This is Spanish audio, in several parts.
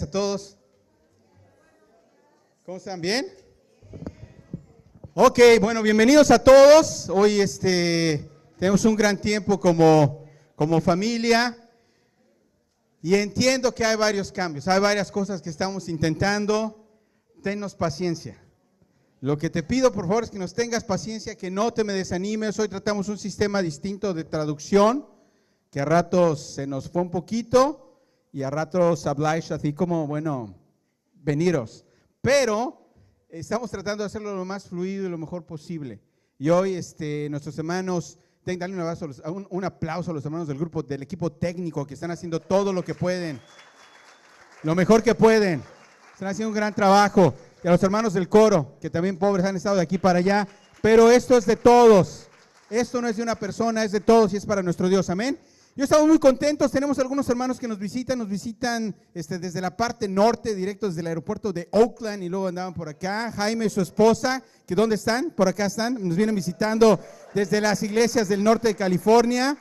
A todos. ¿Cómo están? ¿Bien? Ok, bueno, bienvenidos a todos. Hoy tenemos un gran tiempo como familia y entiendo que hay varios cambios, hay varias cosas que estamos intentando. Tennos paciencia. Lo que te pido, por favor, es que nos tengas paciencia, que no te me desanimes. Hoy tratamos un sistema distinto de traducción, que a ratos se nos fue un poquito. Y a ratos habláis así como, bueno, veniros. Pero estamos tratando de hacerlo lo más fluido y lo mejor posible. Y hoy nuestros hermanos, denle un aplauso a los hermanos del grupo, del equipo técnico que están haciendo todo lo que pueden. Lo mejor que pueden. Están haciendo un gran trabajo. Y a los hermanos del coro, que también pobres han estado de aquí para allá. Pero esto es de todos. Esto no es de una persona, es de todos y es para nuestro Dios. Amén. Yo estamos muy contentos, tenemos algunos hermanos que nos visitan desde la parte norte, directo desde el aeropuerto de Oakland y luego andaban por acá. Jaime y su esposa, que ¿dónde están? Por acá están, nos vienen visitando desde las iglesias del norte de California.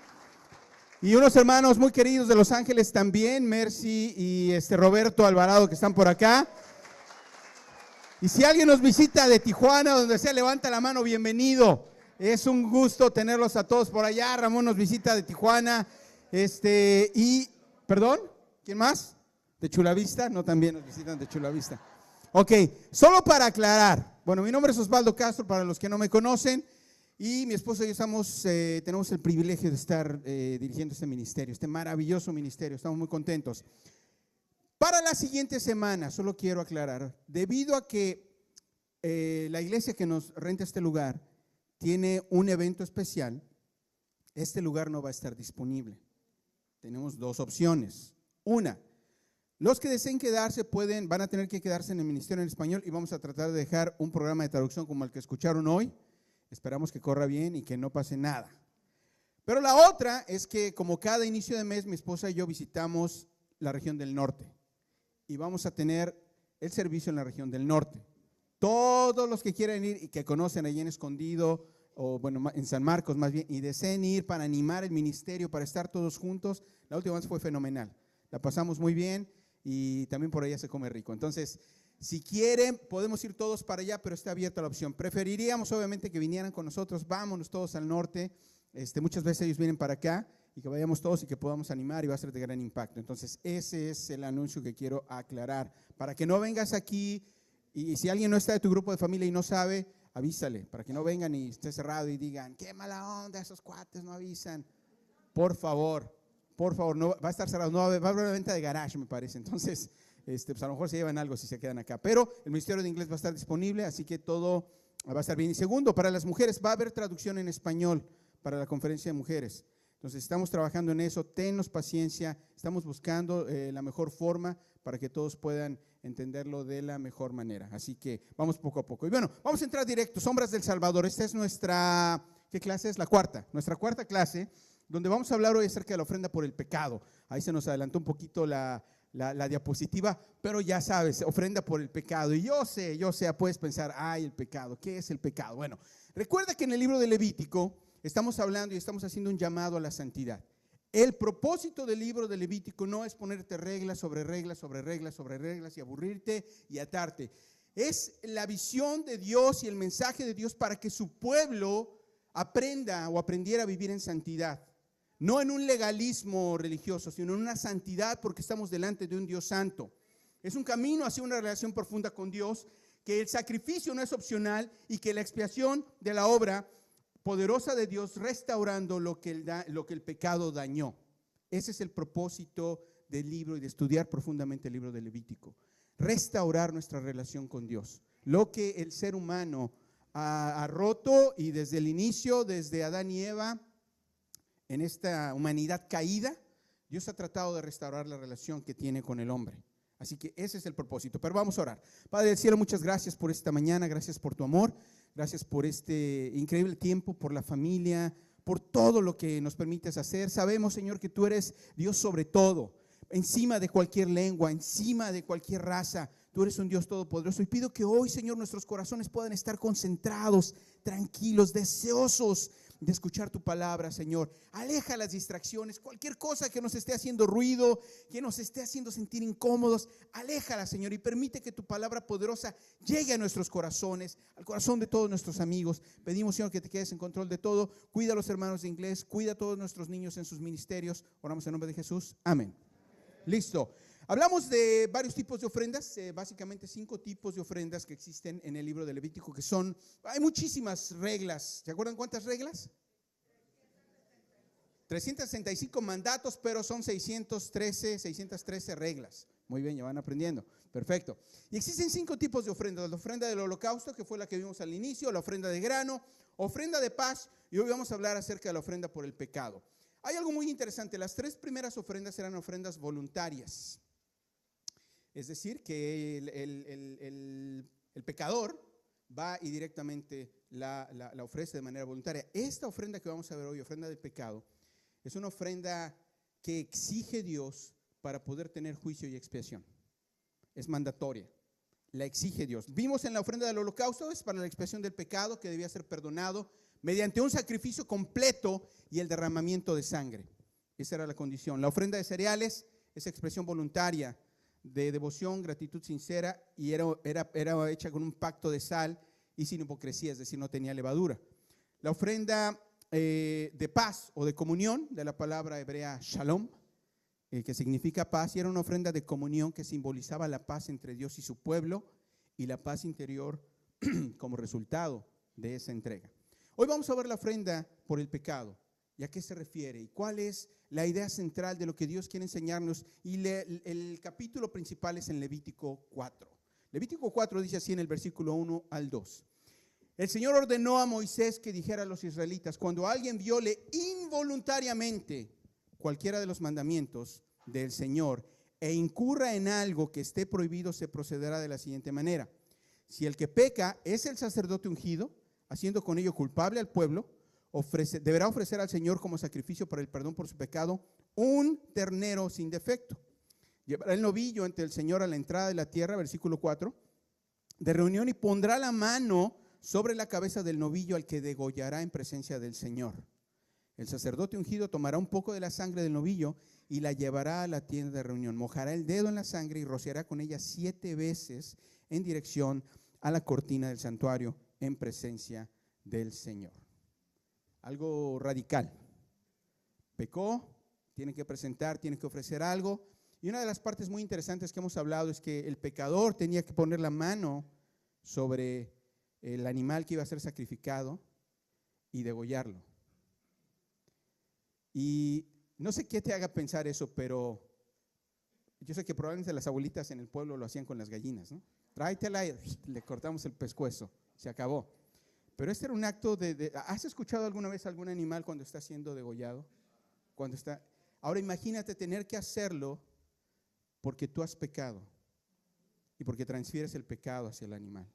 Y unos hermanos muy queridos de Los Ángeles también, Mercy y Roberto Alvarado, que están por acá. Y si alguien nos visita de Tijuana, donde sea, levanta la mano, bienvenido. Es un gusto tenerlos a todos por allá. Ramón nos visita de Tijuana. ¿Perdón? ¿Quién más? ¿De Chula Vista? No, también nos visitan de Chula Vista. Ok, solo para aclarar. Bueno, mi nombre es Osvaldo Castro, para los que no me conocen. Y mi esposa y yo tenemos el privilegio de estar dirigiendo este ministerio, este maravilloso ministerio. Estamos muy contentos. Para la siguiente semana, solo quiero aclarar, debido a que la iglesia que nos renta este lugar tiene un evento especial, este lugar no va a estar disponible. Tenemos dos opciones. Una, los que deseen quedarse van a tener que quedarse en el Ministerio en Español y vamos a tratar de dejar un programa de traducción como el que escucharon hoy. Esperamos que corra bien y que no pase nada. Pero la otra es que como cada inicio de mes mi esposa y yo visitamos la región del norte y vamos a tener el servicio en la región del norte. Todos los que quieran ir y que conocen allí en Escondido, o bueno, en San Marcos más bien, y deseen ir para animar el ministerio, para estar todos juntos, la última vez fue fenomenal. La pasamos muy bien y también por allá se come rico. Entonces, si quieren, podemos ir todos para allá, pero está abierta la opción. Preferiríamos obviamente que vinieran con nosotros, vámonos todos al norte. Muchas veces ellos vienen para acá y que vayamos todos y que podamos animar y va a ser de gran impacto. Entonces, ese es el anuncio que quiero aclarar, para que no vengas aquí. Y si alguien no está de tu grupo de familia y no sabe, avísale, para que no vengan y esté cerrado y digan, qué mala onda, esos cuates no avisan. Por favor, no, va a estar cerrado, no va a haber una venta de garage, me parece. Entonces, pues a lo mejor se llevan algo si se quedan acá. Pero el Ministerio de Inglés va a estar disponible, así que todo va a estar bien. Y segundo, para las mujeres, va a haber traducción en español para la conferencia de mujeres. Entonces, estamos trabajando en eso, tennos paciencia, estamos buscando la mejor forma para que todos puedan entenderlo de la mejor manera. Así que vamos poco a poco. Y bueno, vamos a entrar directo, Sombras del Salvador. Esta es nuestra, ¿qué clase es? Nuestra cuarta clase, donde vamos a hablar hoy acerca de la ofrenda por el pecado. Ahí se nos adelantó un poquito la diapositiva, pero ya sabes, ofrenda por el pecado. Y yo sé, puedes pensar, ay, el pecado, ¿qué es el pecado? Bueno, recuerda que en el libro de Levítico estamos hablando y estamos haciendo un llamado a la santidad. El propósito del libro de Levítico no es ponerte reglas sobre reglas sobre reglas sobre reglas y aburrirte y atarte. Es la visión de Dios y el mensaje de Dios para que su pueblo aprenda o aprendiera a vivir en santidad. No en un legalismo religioso, sino en una santidad porque estamos delante de un Dios santo. Es un camino hacia una relación profunda con Dios, que el sacrificio no es opcional y que la expiación de la obra poderosa de Dios restaurando lo que el pecado dañó. Ese es el propósito del libro y de estudiar profundamente el libro de Levítico. Restaurar nuestra relación con Dios. Lo que el ser humano ha roto y desde el inicio, desde Adán y Eva, en esta humanidad caída, Dios ha tratado de restaurar la relación que tiene con el hombre. Así que ese es el propósito. Pero vamos a orar. Padre del cielo, muchas gracias por esta mañana, gracias por tu amor. Gracias por este increíble tiempo, por la familia, por todo lo que nos permites hacer. Sabemos, Señor, que tú eres Dios sobre todo, encima de cualquier lengua, encima de cualquier raza. Tú eres un Dios todopoderoso y pido que hoy, Señor, nuestros corazones puedan estar concentrados, tranquilos, deseosos de escuchar tu palabra, Señor. Aleja las distracciones, cualquier cosa que nos esté haciendo ruido, que nos esté haciendo sentir incómodos, aléjala, Señor, y permite que tu palabra poderosa llegue a nuestros corazones, al corazón de todos nuestros amigos. Pedimos, Señor, que te quedes en control de todo. Cuida a los hermanos de inglés, cuida a todos nuestros niños en sus ministerios. Oramos en nombre de Jesús. Amén. Listo. Hablamos de varios tipos de ofrendas, básicamente 5 tipos de ofrendas que existen en el libro de Levítico, que son, hay muchísimas reglas. ¿Se acuerdan cuántas reglas? 365 mandatos, pero son 613 reglas. Muy bien, ya van aprendiendo. Perfecto. Y existen 5 tipos de ofrendas. La ofrenda del holocausto, que fue la que vimos al inicio, la ofrenda de grano, ofrenda de paz, y hoy vamos a hablar acerca de la ofrenda por el pecado. Hay algo muy interesante. Las 3 primeras ofrendas eran ofrendas voluntarias. Es decir, que el pecador va y directamente la ofrece de manera voluntaria. Esta ofrenda que vamos a ver hoy, ofrenda del pecado, es una ofrenda que exige Dios para poder tener juicio y expiación. Es mandatoria, la exige Dios. Vimos en la ofrenda del holocausto, es para la expiación del pecado que debía ser perdonado mediante un sacrificio completo y el derramamiento de sangre. Esa era la condición. La ofrenda de cereales es expresión voluntaria de devoción, gratitud sincera, y era hecha con un pacto de sal y sin hipocresía, es decir, no tenía levadura. La ofrenda de paz o de comunión, de la palabra hebrea shalom, que significa paz, y era una ofrenda de comunión que simbolizaba la paz entre Dios y su pueblo y la paz interior como resultado de esa entrega. Hoy vamos a ver la ofrenda por el pecado. ¿Y a qué se refiere? ¿Y cuál es la idea central de lo que Dios quiere enseñarnos? Y el capítulo principal es en Levítico 4. Levítico 4 dice así en el versículo 1 al 2. El Señor ordenó a Moisés que dijera a los israelitas: cuando alguien viole involuntariamente cualquiera de los mandamientos del Señor e incurra en algo que esté prohibido, se procederá de la siguiente manera. Si el que peca es el sacerdote ungido, haciendo con ello culpable al pueblo, deberá ofrecer al Señor como sacrificio para el perdón por su pecado un ternero sin defecto. Llevará el novillo ante el Señor a la entrada de la tierra, versículo 4, de reunión, y pondrá la mano sobre la cabeza del novillo, al que degollará en presencia del Señor. El sacerdote ungido tomará un poco de la sangre del novillo y la llevará a la tienda de reunión. Mojará el dedo en la sangre y rociará con ella 7 veces en dirección a la cortina del santuario en presencia del Señor. Algo radical. Pecó, tiene que presentar, tiene que ofrecer algo. Y una de las partes muy interesantes que hemos hablado es que el pecador tenía que poner la mano sobre el animal que iba a ser sacrificado y degollarlo. Y no sé qué te haga pensar eso, pero yo sé que probablemente las abuelitas en el pueblo lo hacían con las gallinas, ¿no? Tráetela y le cortamos el pescuezo, se acabó. Pero este era un acto ¿has escuchado alguna vez algún animal cuando está siendo degollado? Ahora imagínate tener que hacerlo porque tú has pecado y porque transfieres el pecado hacia el animal.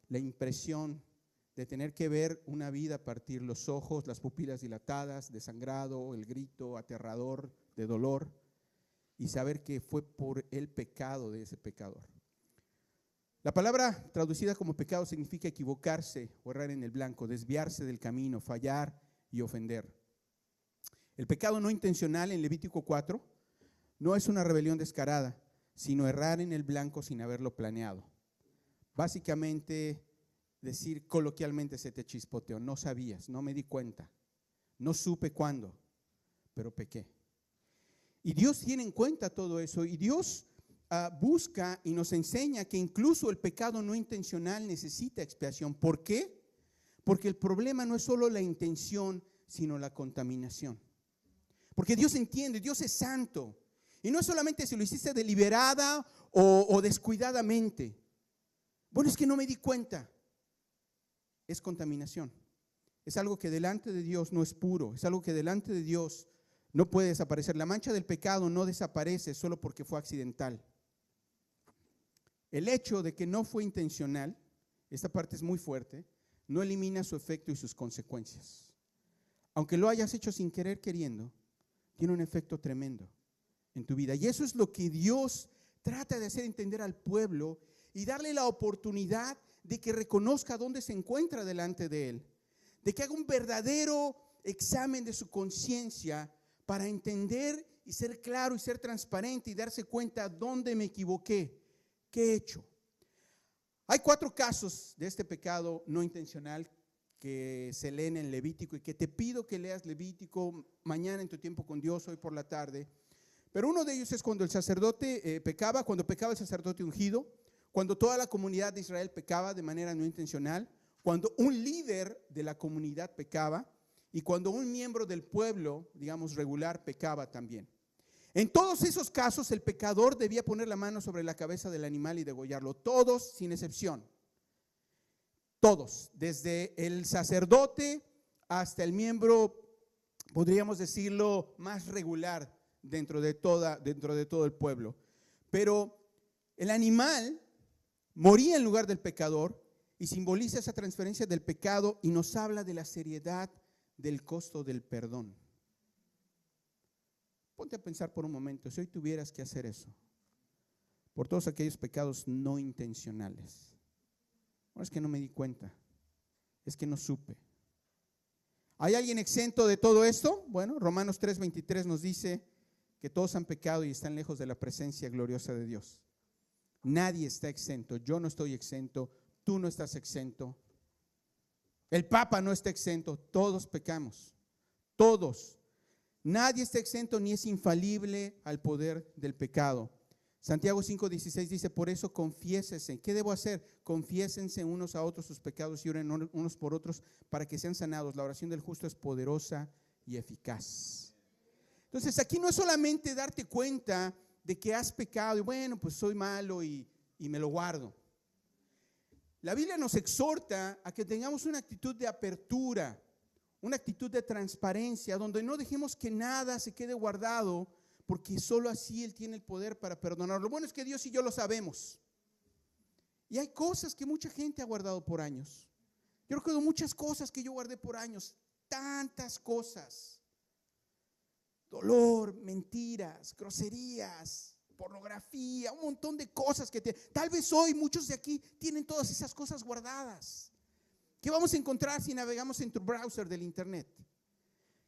La impresión de tener que ver una vida partir, los ojos, las pupilas dilatadas, desangrado, el grito aterrador de dolor, y saber que fue por el pecado de ese pecador. La palabra traducida como pecado significa equivocarse o errar en el blanco, desviarse del camino, fallar y ofender. El pecado no intencional en Levítico 4 no es una rebelión descarada, sino errar en el blanco sin haberlo planeado. Básicamente, decir coloquialmente, se te chispoteó, no sabías, no me di cuenta, no supe cuándo, pero pequé. Y Dios tiene en cuenta todo eso, y Dios busca y nos enseña que incluso el pecado no intencional necesita expiación. ¿Por qué? Porque el problema no es solo la intención, sino la contaminación. Porque Dios entiende, Dios es santo. Y no es solamente si lo hiciste deliberada o descuidadamente. Bueno, es que no me di cuenta. Es contaminación. Es algo que delante de Dios no es puro. Es algo que delante de Dios no puede desaparecer. La mancha del pecado no desaparece solo porque fue accidental. El hecho de que no fue intencional, esta parte es muy fuerte, no elimina su efecto y sus consecuencias. Aunque lo hayas hecho sin querer queriendo, tiene un efecto tremendo en tu vida. Y eso es lo que Dios trata de hacer entender al pueblo y darle la oportunidad de que reconozca dónde se encuentra delante de Él. de que haga un verdadero examen de su conciencia para entender y ser claro y ser transparente y darse cuenta dónde me equivoqué, qué he hecho. Hay 4 casos de este pecado no intencional que se leen en Levítico y que te pido que leas Levítico mañana en tu tiempo con Dios, hoy por la tarde. Pero uno de ellos es cuando el sacerdote pecaba, cuando pecaba el sacerdote ungido, cuando toda la comunidad de Israel pecaba de manera no intencional, cuando un líder de la comunidad pecaba y cuando un miembro del pueblo, digamos regular, pecaba también. En todos esos casos el pecador debía poner la mano sobre la cabeza del animal y degollarlo, todos sin excepción. Todos, desde el sacerdote hasta el miembro, podríamos decirlo, más regular dentro de todo el pueblo. Pero el animal moría en lugar del pecador y simboliza esa transferencia del pecado y nos habla de la seriedad del costo del perdón. Ponte a pensar por un momento, si hoy tuvieras que hacer eso, por todos aquellos pecados no intencionales. No es que no me di cuenta, es que no supe. ¿Hay alguien exento de todo esto? Bueno, Romanos 3:23 nos dice que todos han pecado y están lejos de la presencia gloriosa de Dios. Nadie está exento, yo no estoy exento, tú no estás exento, el Papa no está exento, todos pecamos, todos. Nadie está exento ni es infalible al poder del pecado. Santiago 5:16 dice, por eso confiésense. ¿Qué debo hacer? Confiésense unos a otros sus pecados y oren unos por otros para que sean sanados. La oración del justo es poderosa y eficaz. Entonces aquí no es solamente darte cuenta de que has pecado y bueno, pues soy malo y me lo guardo. La Biblia nos exhorta a que tengamos una actitud de apertura, una actitud de transparencia, donde no dejemos que nada se quede guardado, porque solo así Él tiene el poder para perdonar. Lo bueno es que Dios y yo lo sabemos. Y hay cosas que mucha gente ha guardado por años. Yo recuerdo muchas cosas que yo guardé por años, tantas cosas. Dolor, mentiras, groserías, pornografía, un montón de cosas que tal vez hoy muchos de aquí tienen todas esas cosas guardadas. ¿Qué vamos a encontrar si navegamos en tu browser del internet?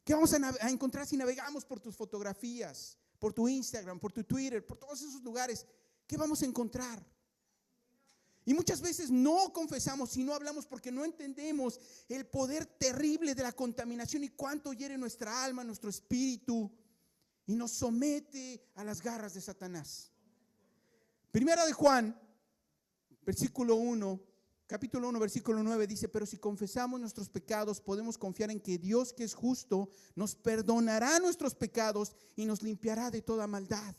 ¿Qué vamos a encontrar si navegamos por tus fotografías, por tu Instagram, por tu Twitter, por todos esos lugares? ¿Qué vamos a encontrar? Y muchas veces no confesamos y no hablamos porque no entendemos el poder terrible de la contaminación y cuánto hiere nuestra alma, nuestro espíritu y nos somete a las garras de Satanás. Primera de Juan, capítulo 1, versículo 9 dice, pero si confesamos nuestros pecados, podemos confiar en que Dios, que es justo, nos perdonará nuestros pecados y nos limpiará de toda maldad.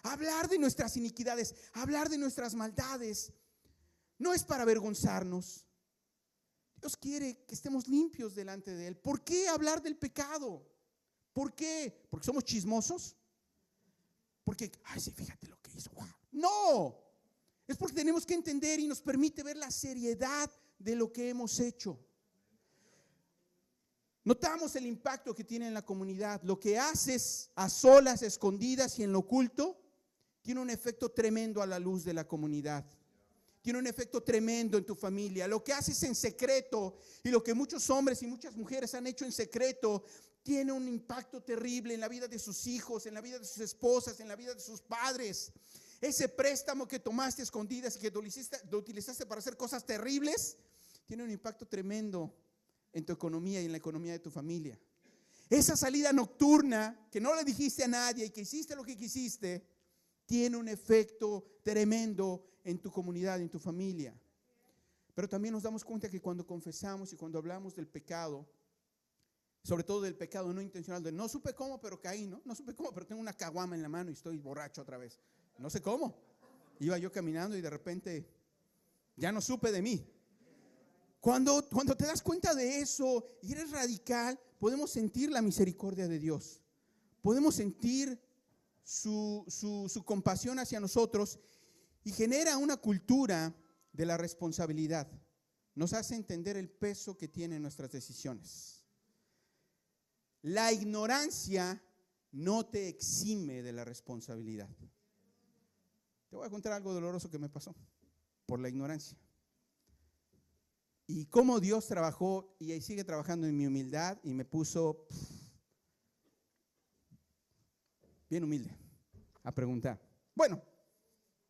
Hablar de nuestras iniquidades, hablar de nuestras maldades, no es para avergonzarnos. Dios quiere que estemos limpios delante de Él. ¿Por qué hablar del pecado? ¿Por qué? ¿Porque somos chismosos? Porque, ay, sí, fíjate lo que hizo. Wow. No, es porque tenemos que entender y nos permite ver la seriedad de lo que hemos hecho. Notamos el impacto que tiene en la comunidad. Lo que haces a solas, escondidas y en lo oculto, tiene un efecto tremendo a la luz de la comunidad. Tiene un efecto tremendo en tu familia. Lo que haces en secreto y lo que muchos hombres y muchas mujeres han hecho en secreto tiene un impacto terrible en la vida de sus hijos, en la vida de sus esposas, en la vida de sus padres. Ese préstamo que tomaste a escondidas y que lo utilizaste para hacer cosas terribles, tiene un impacto tremendo en tu economía y en la economía de tu familia. Esa salida nocturna que no le dijiste a nadie y que hiciste lo que quisiste, tiene un efecto tremendo en tu comunidad, en tu familia. Pero también nos damos cuenta que cuando confesamos y cuando hablamos del pecado, sobre todo del pecado no intencional, de no supe cómo, pero caí, no supe cómo, pero tengo una caguama en la mano y estoy borracho otra vez. No sé cómo. Iba yo caminando y de repente ya no supe de mí. Cuando te das cuenta de eso y eres radical, podemos sentir la misericordia de Dios. Podemos sentir su compasión hacia nosotros y genera una cultura de la responsabilidad. Nos hace entender el peso que tienen nuestras decisiones. La ignorancia no te exime de la responsabilidad. Te voy a contar algo doloroso que me pasó por la ignorancia. Y cómo Dios trabajó y sigue trabajando en mi humildad y me puso bien humilde a preguntar. Bueno,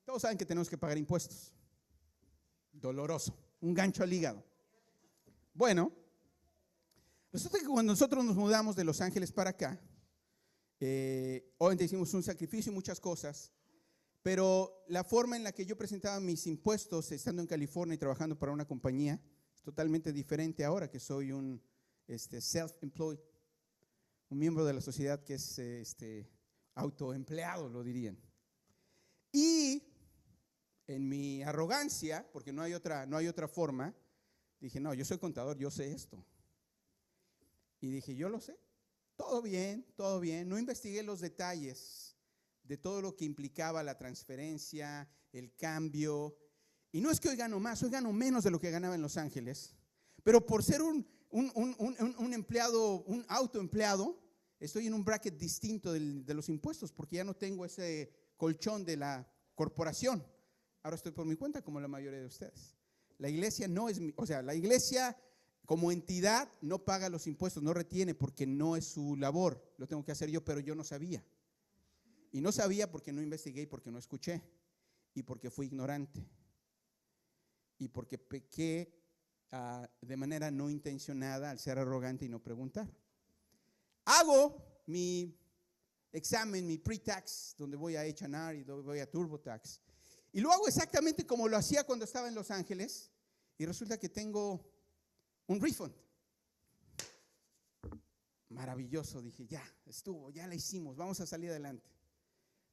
todos saben que tenemos que pagar impuestos. Doloroso, un gancho al hígado. Bueno, resulta que cuando nosotros nos mudamos de Los Ángeles para acá, obviamente hicimos un sacrificio y muchas cosas, pero la forma en la que yo presentaba mis impuestos estando en California y trabajando para una compañía es totalmente diferente ahora que soy un self-employed, un miembro de la sociedad que es autoempleado, lo dirían. Y en mi arrogancia, porque no hay otra forma, dije, no, yo soy contador, yo sé esto. Y dije, yo lo sé, todo bien, no investigué los detalles de todo lo que implicaba la transferencia, el cambio. Y no es que hoy gano más, hoy gano menos de lo que ganaba en Los Ángeles, pero por ser un empleado, un autoempleado, estoy en un bracket distinto de los impuestos, porque ya no tengo ese colchón de la corporación. Ahora estoy por mi cuenta, como la mayoría de ustedes. La iglesia no es, la iglesia como entidad no paga los impuestos, no retiene porque no es su labor. Lo tengo que hacer yo, pero yo no sabía. Y no sabía porque no investigué y porque no escuché. Y porque fui ignorante. Y porque pequé de manera no intencionada al ser arrogante y no preguntar. Hago mi examen, mi pre-tax, donde voy a H&R y voy a TurboTax. Y lo hago exactamente como lo hacía cuando estaba en Los Ángeles. Y resulta que tengo un refund. Maravilloso, dije, ya estuvo, ya la hicimos, vamos a salir adelante.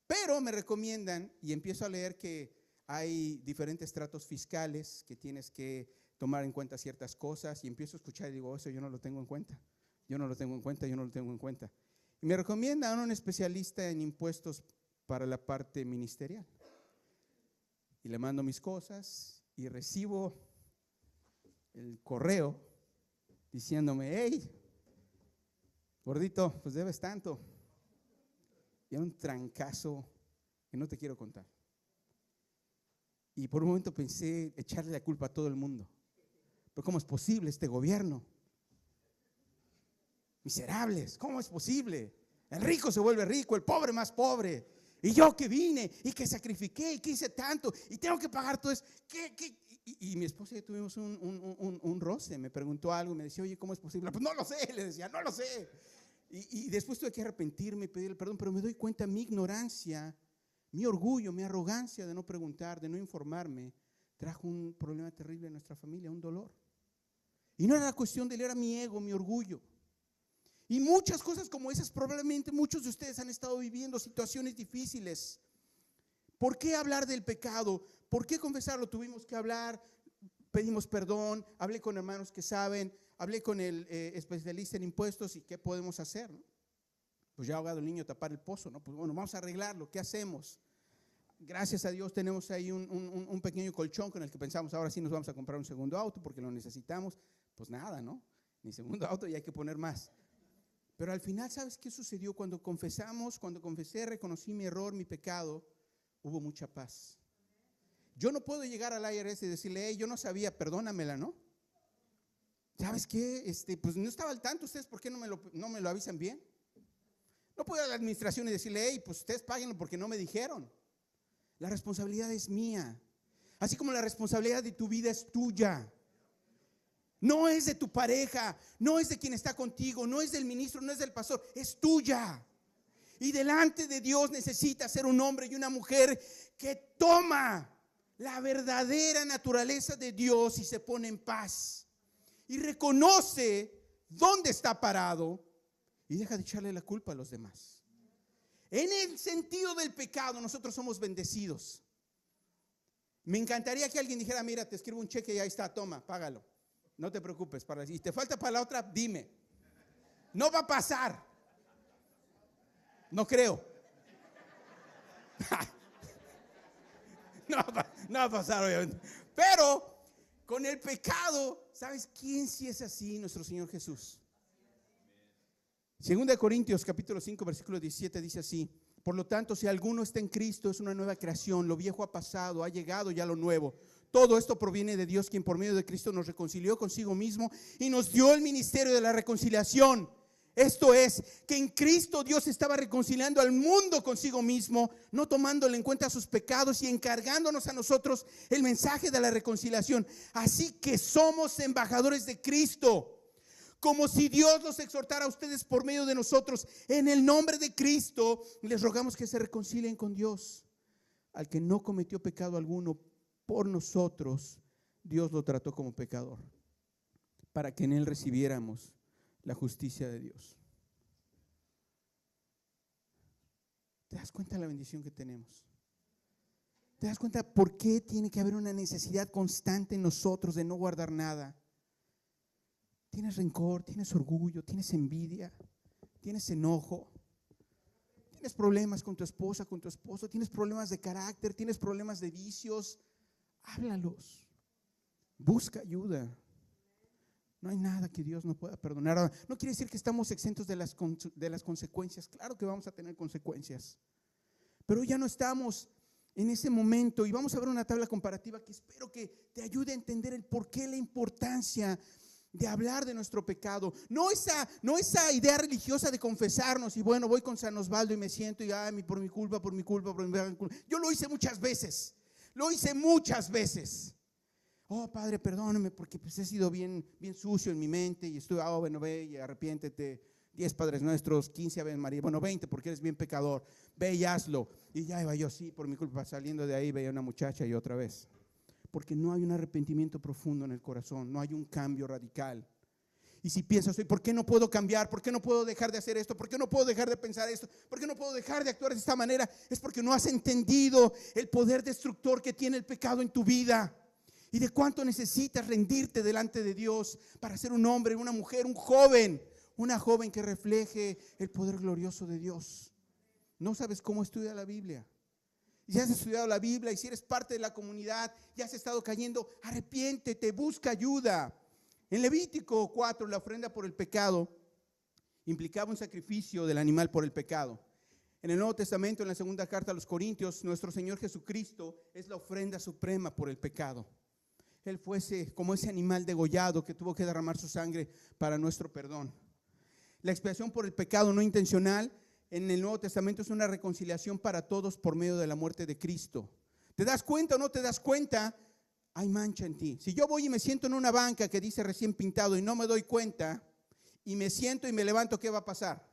Pero me recomiendan y empiezo a leer que hay diferentes tratos fiscales, que tienes que tomar en cuenta ciertas cosas y empiezo a escuchar y digo, eso yo no lo tengo en cuenta. Yo no lo tengo en cuenta. Y me recomiendan a un especialista en impuestos para la parte ministerial. Y le mando mis cosas y recibo el correo diciéndome, hey, gordito, pues debes tanto. Y era un trancazo que no te quiero contar. Y por un momento pensé echarle la culpa a todo el mundo. Pero ¿cómo es posible este gobierno? Miserables, ¿cómo es posible? El rico se vuelve rico, el pobre más pobre. Y yo que vine y que sacrifiqué y que hice tanto y tengo que pagar todo eso. Y mi esposa y yo tuvimos un roce. Me preguntó algo y me decía, oye, ¿cómo es posible? Pues no lo sé, le decía, no lo sé. Y después tuve que arrepentirme y pedirle perdón, pero me doy cuenta mi ignorancia, mi orgullo, mi arrogancia de no preguntar, de no informarme, trajo un problema terrible en nuestra familia, un dolor. Y no era la cuestión de él, era mi ego, mi orgullo. Y muchas cosas como esas, probablemente muchos de ustedes han estado viviendo situaciones difíciles. ¿Por qué hablar del pecado? ¿Por qué confesarlo? Tuvimos que hablar, pedimos perdón, hablé con hermanos que saben, hablé con el especialista en impuestos y qué podemos hacer, ¿no? Pues ya ahogado el niño, tapar el pozo, ¿no? Pues bueno, vamos a arreglarlo, ¿qué hacemos? Gracias a Dios tenemos ahí un pequeño colchón con el que pensamos, ahora sí nos vamos a comprar un segundo auto porque lo necesitamos. Pues nada, ¿no? Ni segundo auto y hay que poner más. Pero al final, ¿sabes qué sucedió? Cuando confesamos, cuando confesé, reconocí mi error, mi pecado, hubo mucha paz. Yo no puedo llegar al IRS y decirle, hey, yo no sabía, perdónamela, ¿no? ¿Sabes qué? Pues no estaba al tanto, ¿ustedes por qué no me lo avisan bien? No puedo ir a la administración y decirle, hey, pues ustedes páguenlo porque no me dijeron. La responsabilidad es mía. Así como la responsabilidad de tu vida es tuya. No es de tu pareja, no es de quien está contigo, no es del ministro, no es del pastor, es tuya. Y delante de Dios necesitas ser un hombre y una mujer que toma la verdadera naturaleza de Dios y se pone en paz. Y reconoce dónde está parado y deja de echarle la culpa a los demás. En el sentido del pecado, nosotros somos bendecidos. Me encantaría que alguien dijera, mira, te escribo un cheque y ahí está, toma, págalo. No te preocupes, si te falta para la otra, dime. No va a pasar. No creo. No va a pasar, obviamente. Pero con el pecado, ¿sabes quién sí es así? Nuestro Señor Jesús. 2 Corintios capítulo 5 versículo 17 dice así: por lo tanto, si alguno está en Cristo, es una nueva creación, lo viejo ha pasado, ha llegado ya lo nuevo. Todo esto proviene de Dios, quien por medio de Cristo nos reconcilió consigo mismo y nos dio el ministerio de la reconciliación. Esto es, que en Cristo Dios estaba reconciliando al mundo consigo mismo, no tomándole en cuenta sus pecados y encargándonos a nosotros el mensaje de la reconciliación. Así que somos embajadores de Cristo, como si Dios los exhortara a ustedes por medio de nosotros. En el nombre de Cristo les rogamos que se reconcilien con Dios. Al que no cometió pecado alguno, por nosotros Dios lo trató como pecador, para que en él recibiéramos la justicia de Dios. ¿Te das cuenta de la bendición que tenemos? ¿Te das cuenta por qué tiene que haber una necesidad constante en nosotros de no guardar nada? Tienes rencor, tienes orgullo, tienes envidia, tienes enojo, tienes problemas con tu esposa, con tu esposo, tienes problemas de carácter, tienes problemas de vicios. Háblalos, busca ayuda. No hay nada que Dios no pueda perdonar. Ahora, no quiere decir que estamos exentos de las consecuencias. Claro que vamos a tener consecuencias, pero ya no estamos en ese momento. Y vamos a ver una tabla comparativa que espero que te ayude a entender el porqué, la importancia de hablar de nuestro pecado. No esa idea religiosa de confesarnos y bueno, voy con San Osvaldo y me siento y por mi culpa. Yo lo hice muchas veces. Oh, Padre, perdóname porque pues he sido bien sucio en mi mente y estoy, bueno, ve y arrepiéntete. 10 Padres Nuestros, 15 Ave María, bueno, 20 porque eres bien pecador. Ve y hazlo. Y ya iba yo, sí, por mi culpa, saliendo de ahí veía una muchacha y otra vez. Porque no hay un arrepentimiento profundo en el corazón, no hay un cambio radical. Y si piensas, ¿por qué no puedo cambiar? ¿Por qué no puedo dejar de hacer esto? ¿Por qué no puedo dejar de pensar esto? ¿Por qué no puedo dejar de actuar de esta manera? Es porque no has entendido el poder destructor que tiene el pecado en tu vida. Y de cuánto necesitas rendirte delante de Dios para ser un hombre, una mujer, un joven, una joven que refleje el poder glorioso de Dios. No sabes cómo estudiar la Biblia. Y si has estudiado la Biblia y si eres parte de la comunidad y has estado cayendo, arrepiéntete, busca ayuda. En Levítico 4, la ofrenda por el pecado implicaba un sacrificio del animal por el pecado. En el Nuevo Testamento, en la segunda carta a los Corintios, nuestro Señor Jesucristo es la ofrenda suprema por el pecado. Él fuese como ese animal degollado que tuvo que derramar su sangre para nuestro perdón. La expiación por el pecado no intencional en el Nuevo Testamento es una reconciliación para todos por medio de la muerte de Cristo. ¿Te das cuenta o no te das cuenta? Hay mancha en ti. Si yo voy y me siento en una banca que dice recién pintado y no me doy cuenta, y me siento y me levanto, ¿qué va a pasar?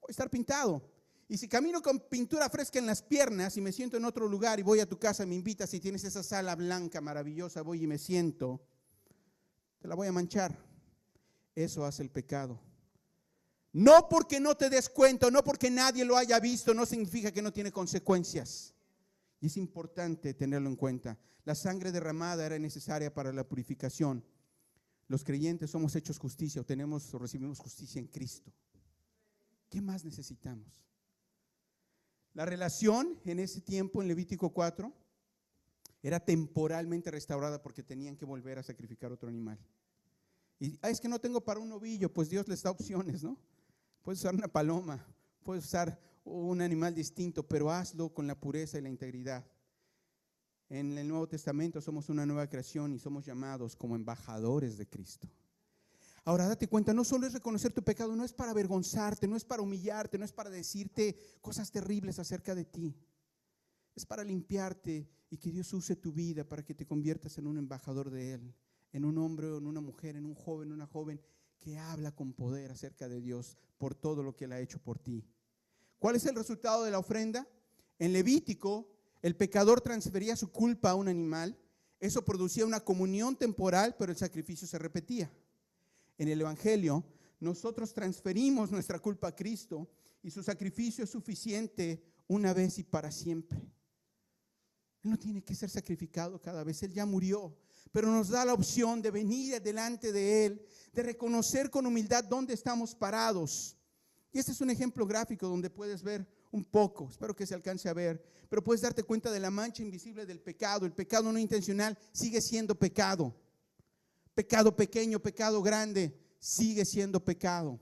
Voy a estar pintado. Y si camino con pintura fresca en las piernas y me siento en otro lugar y voy a tu casa, me invitas y tienes esa sala blanca maravillosa, voy y me siento, te la voy a manchar. Eso hace el pecado. No porque no te des cuenta, no porque nadie lo haya visto, no significa que no tiene consecuencias. Y es importante tenerlo en cuenta. La sangre derramada era necesaria para la purificación. Los creyentes somos hechos justicia o recibimos justicia en Cristo. ¿Qué más necesitamos? La relación en ese tiempo, en Levítico 4, era temporalmente restaurada porque tenían que volver a sacrificar otro animal. Y es que no tengo para un novillo, pues Dios les da opciones, ¿no? Puedes usar una paloma, puedes usar un animal distinto, pero hazlo con la pureza y la integridad. En el Nuevo Testamento somos una nueva creación y somos llamados como embajadores de Cristo. Ahora date cuenta, no solo es reconocer tu pecado, no es para avergonzarte, no es para humillarte, no es para decirte cosas terribles acerca de ti. Es para limpiarte y que Dios use tu vida para que te conviertas en un embajador de Él, en un hombre o en una mujer, en un joven, una joven que habla con poder acerca de Dios por todo lo que Él ha hecho por ti. ¿Cuál es el resultado de la ofrenda? En Levítico, el pecador transfería su culpa a un animal. Eso producía una comunión temporal, pero el sacrificio se repetía. En el Evangelio, nosotros transferimos nuestra culpa a Cristo y su sacrificio es suficiente una vez y para siempre. Él no tiene que ser sacrificado cada vez, Él ya murió, pero nos da la opción de venir delante de Él, de reconocer con humildad dónde estamos parados. Y este es un ejemplo gráfico donde puedes ver un poco, espero que se alcance a ver, pero puedes darte cuenta de la mancha invisible del pecado. El pecado no intencional sigue siendo pecado. Pecado pequeño, pecado grande, sigue siendo pecado.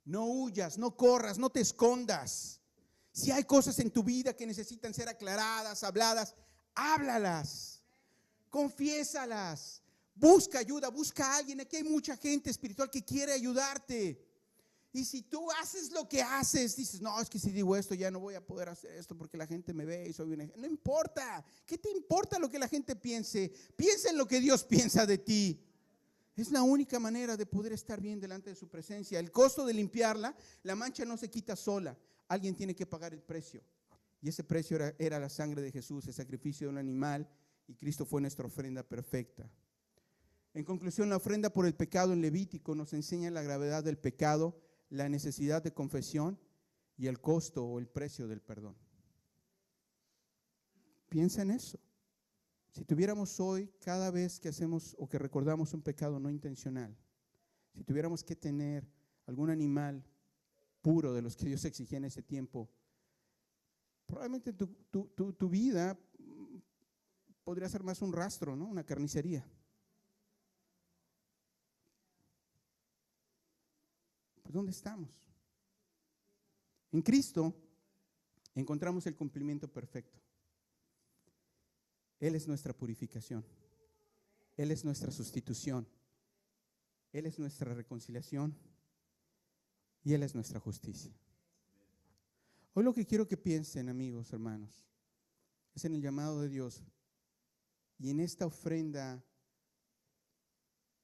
No huyas, no corras, no te escondas. Si hay cosas en tu vida que necesitan ser aclaradas, habladas, háblalas. Confiésalas. Busca ayuda, busca a alguien. Aquí hay mucha gente espiritual que quiere ayudarte. Y si tú haces lo que haces, dices, no, es que si digo esto ya no voy a poder hacer esto porque la gente me ve y soy un ejemplo. No importa. ¿Qué te importa lo que la gente piense? Piensa en lo que Dios piensa de ti. Es la única manera de poder estar bien delante de su presencia. El costo de limpiarla, la mancha no se quita sola. Alguien tiene que pagar el precio. Y ese precio era la sangre de Jesús, el sacrificio de un animal. Y Cristo fue nuestra ofrenda perfecta. En conclusión, la ofrenda por el pecado en Levítico nos enseña la gravedad del pecado, la necesidad de confesión y el costo o el precio del perdón. Piensa en eso. Si tuviéramos hoy, cada vez que hacemos o que recordamos un pecado no intencional, si tuviéramos que tener algún animal puro de los que Dios exigía en ese tiempo, probablemente tu vida podría ser más un rastro, ¿no? Una carnicería. Pues ¿dónde estamos? En Cristo encontramos el cumplimiento perfecto. Él es nuestra purificación. Él es nuestra sustitución. Él es nuestra reconciliación. Y Él es nuestra justicia. Hoy lo que quiero que piensen, amigos, hermanos, es en el llamado de Dios y en esta ofrenda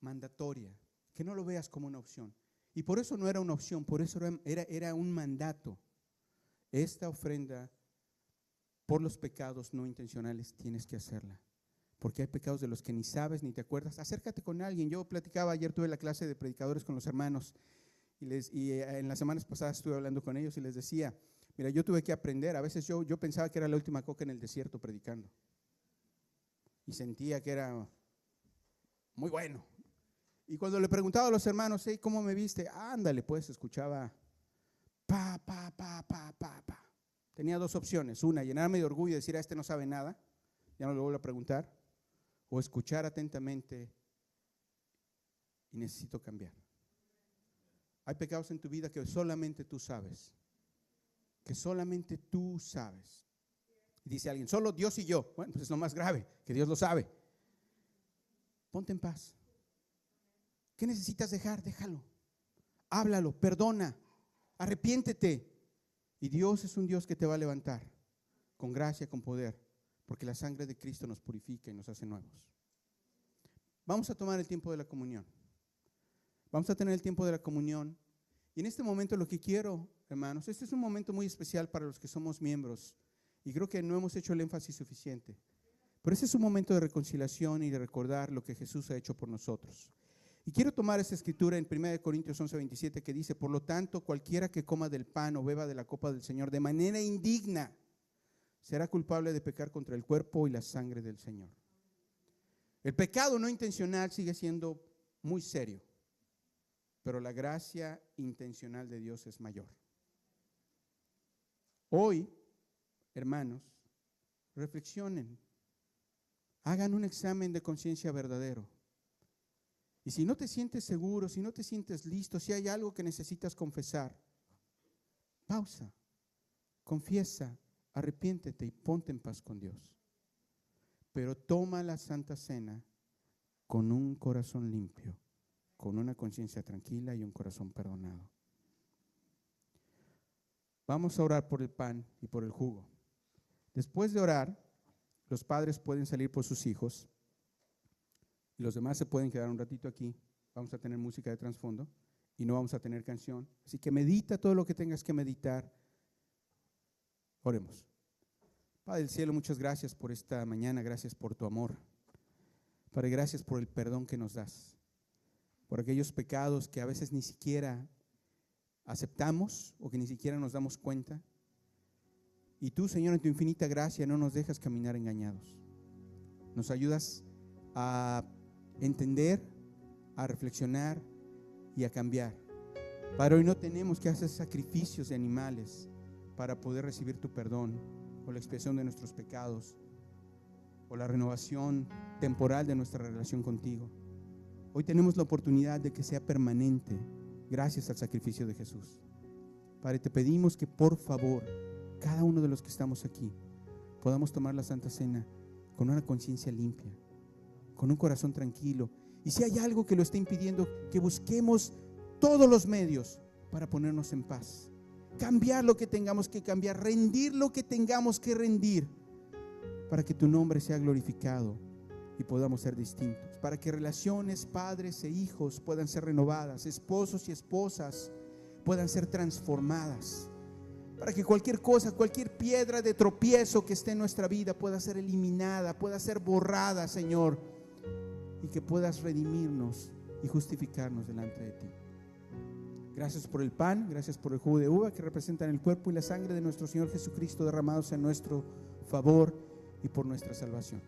mandatoria, que no lo veas como una opción. Y por eso no era una opción, por eso era un mandato. Esta ofrenda por los pecados no intencionales tienes que hacerla. Porque hay pecados de los que ni sabes ni te acuerdas. Acércate con alguien. Yo platicaba, ayer tuve la clase de predicadores con los hermanos y en las semanas pasadas estuve hablando con ellos y les decía, mira, yo tuve que aprender. A veces yo pensaba que era la última coca en el desierto predicando. Y sentía que era muy bueno. Y cuando le preguntaba a los hermanos, hey, ¿cómo me viste? Ándale, pues, escuchaba pa. Tenía dos opciones. Una, llenarme de orgullo y decir, este no sabe nada, ya no le vuelvo a preguntar. O escuchar atentamente y necesito cambiar. Hay pecados en tu vida que solamente tú sabes. Que solamente tú sabes. Y dice alguien, solo Dios y yo. Bueno, pues es lo más grave, que Dios lo sabe. Ponte en paz. ¿Qué necesitas dejar? Déjalo. Háblalo, perdona, arrepiéntete. Y Dios es un Dios que te va a levantar con gracia, con poder, porque la sangre de Cristo nos purifica y nos hace nuevos. Vamos a tomar el tiempo de la comunión. Vamos a tener el tiempo de la comunión. Y en este momento lo que quiero, hermanos, este es un momento muy especial para los que somos miembros. Y creo que no hemos hecho el énfasis suficiente. Pero este es un momento de reconciliación y de recordar lo que Jesús ha hecho por nosotros. Y quiero tomar esta escritura en 1 Corintios 11:27 que dice, por lo tanto, cualquiera que coma del pan o beba de la copa del Señor de manera indigna, será culpable de pecar contra el cuerpo y la sangre del Señor. El pecado no intencional sigue siendo muy serio, pero la gracia intencional de Dios es mayor. Hoy, hermanos, reflexionen, hagan un examen de conciencia verdadero. Y si no te sientes seguro, si no te sientes listo, si hay algo que necesitas confesar, pausa, confiesa, arrepiéntete y ponte en paz con Dios. Pero toma la Santa Cena con un corazón limpio, con una conciencia tranquila y un corazón perdonado. Vamos a orar por el pan y por el jugo. Después de orar, los padres pueden salir por sus hijos y los demás se pueden quedar un ratito aquí. Vamos a tener música de trasfondo y no vamos a tener canción. Así que medita todo lo que tengas que meditar. Oremos. Padre del cielo, muchas gracias por esta mañana, gracias por tu amor. Padre, gracias por el perdón que nos das, por aquellos pecados que a veces ni siquiera aceptamos o que ni siquiera nos damos cuenta. Y tú, Señor, en tu infinita gracia no nos dejas caminar engañados. Nos ayudas a entender, a reflexionar y a cambiar. Padre, hoy no tenemos que hacer sacrificios de animales para poder recibir tu perdón o la expiación de nuestros pecados o la renovación temporal de nuestra relación contigo. Hoy tenemos la oportunidad de que sea permanente gracias al sacrificio de Jesús. Padre, te pedimos que por favor, cada uno de los que estamos aquí, podamos tomar la Santa Cena con una conciencia limpia, con un corazón tranquilo. Y si hay algo que lo está impidiendo, que busquemos todos los medios para ponernos en paz. Cambiar lo que tengamos que cambiar, rendir lo que tengamos que rendir, para que tu nombre sea glorificado y podamos ser distintos, para que relaciones, padres e hijos puedan ser renovadas, esposos y esposas puedan ser transformadas, para que cualquier cosa, cualquier piedra de tropiezo que esté en nuestra vida pueda ser eliminada, pueda ser borrada, Señor, y que puedas redimirnos y justificarnos delante de ti. Gracias por el pan, gracias por el jugo de uva que representan el cuerpo y la sangre de nuestro Señor Jesucristo derramados en nuestro favor y por nuestra salvación.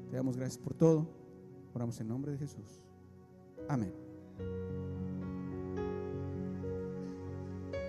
Te damos gracias por todo. Oramos en nombre de Jesús. Amén.